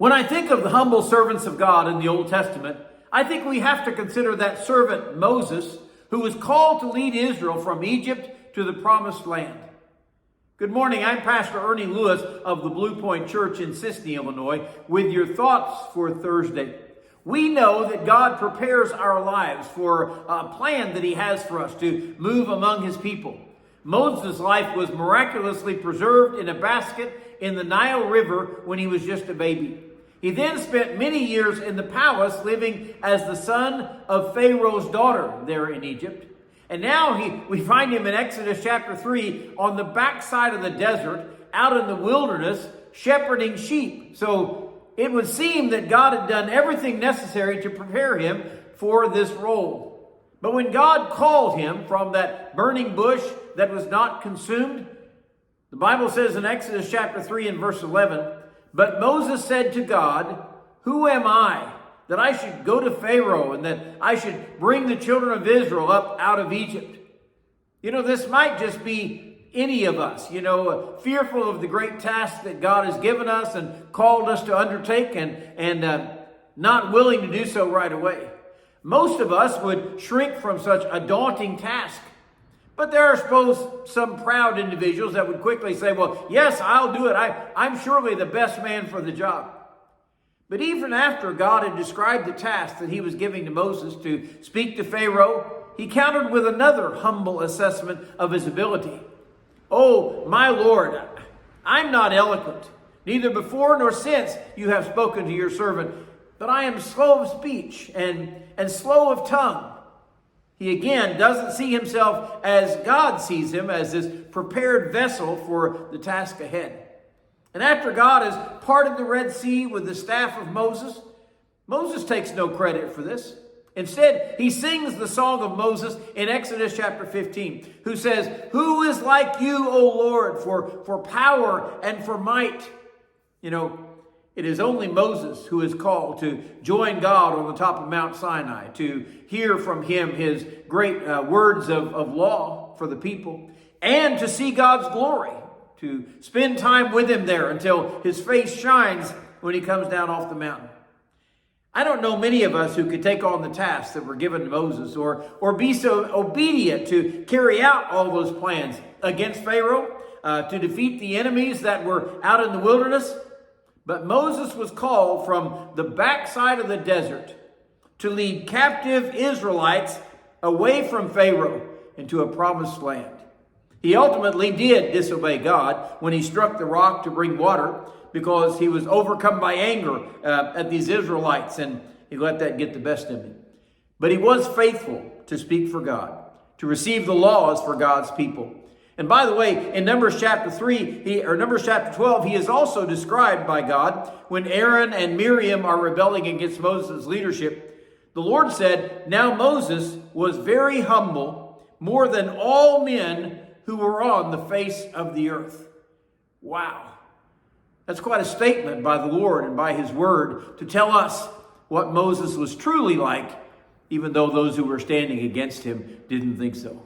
When I think of the humble servants of God in the Old Testament, I think we have to consider that servant Moses, who was called to lead Israel from Egypt to the Promised Land. Good morning, I'm Pastor Ernie Lewis of the Blue Point Church in Sisney, Illinois, with your thoughts for Thursday. We know that God prepares our lives for a plan that He has for us to move among His people. Moses' life was miraculously preserved in a basket in the Nile River when he was just a baby. He then spent many years in the palace living as the son of Pharaoh's daughter there in Egypt. And now we find him in Exodus chapter 3 on the backside of the desert, out in the wilderness, shepherding sheep. So it would seem that God had done everything necessary to prepare him for this role. But when God called him from that burning bush that was not consumed, the Bible says in Exodus chapter 3 and verse 11, "But Moses said to God, 'Who am I, that I should go to Pharaoh and that I should bring the children of Israel up out of Egypt?'" This might just be any of us, fearful of the great task that God has given us and called us to undertake and not willing to do so right away. Most of us would shrink from such a daunting task. But there are, suppose, some proud individuals that would quickly say, "Well, yes, I'll do it. I'm surely the best man for the job." But even after God had described the task that He was giving to Moses to speak to Pharaoh, He countered with another humble assessment of his ability. "Oh, my Lord, I'm not eloquent. Neither before nor since you have spoken to your servant, but I am slow of speech and slow of tongue." He again doesn't see himself as God sees him, as this prepared vessel for the task ahead. And after God has parted the Red Sea with the staff of Moses, Moses takes no credit for this. Instead, he sings the song of Moses in Exodus chapter 15, who says, "Who is like you, O Lord, for power and for might?" It is only Moses who is called to join God on the top of Mount Sinai, to hear from Him His great words of law for the people, and to see God's glory, to spend time with Him there until His face shines when He comes down off the mountain. I don't know many of us who could take on the tasks that were given to Moses or be so obedient to carry out all those plans against Pharaoh, to defeat the enemies that were out in the wilderness. But Moses was called from the backside of the desert to lead captive Israelites away from Pharaoh into a promised land. He ultimately did disobey God when He struck the rock to bring water, because he was overcome by anger at these Israelites, and he let that get the best of him. But he was faithful to speak for God, to receive the laws for God's people. And by the way, in Numbers chapter 12, he is also described by God when Aaron and Miriam are rebelling against Moses' leadership. The Lord said, "Now Moses was very humble, more than all men who were on the face of the earth." Wow. That's quite a statement by the Lord and by His word to tell us what Moses was truly like, even though those who were standing against him didn't think so.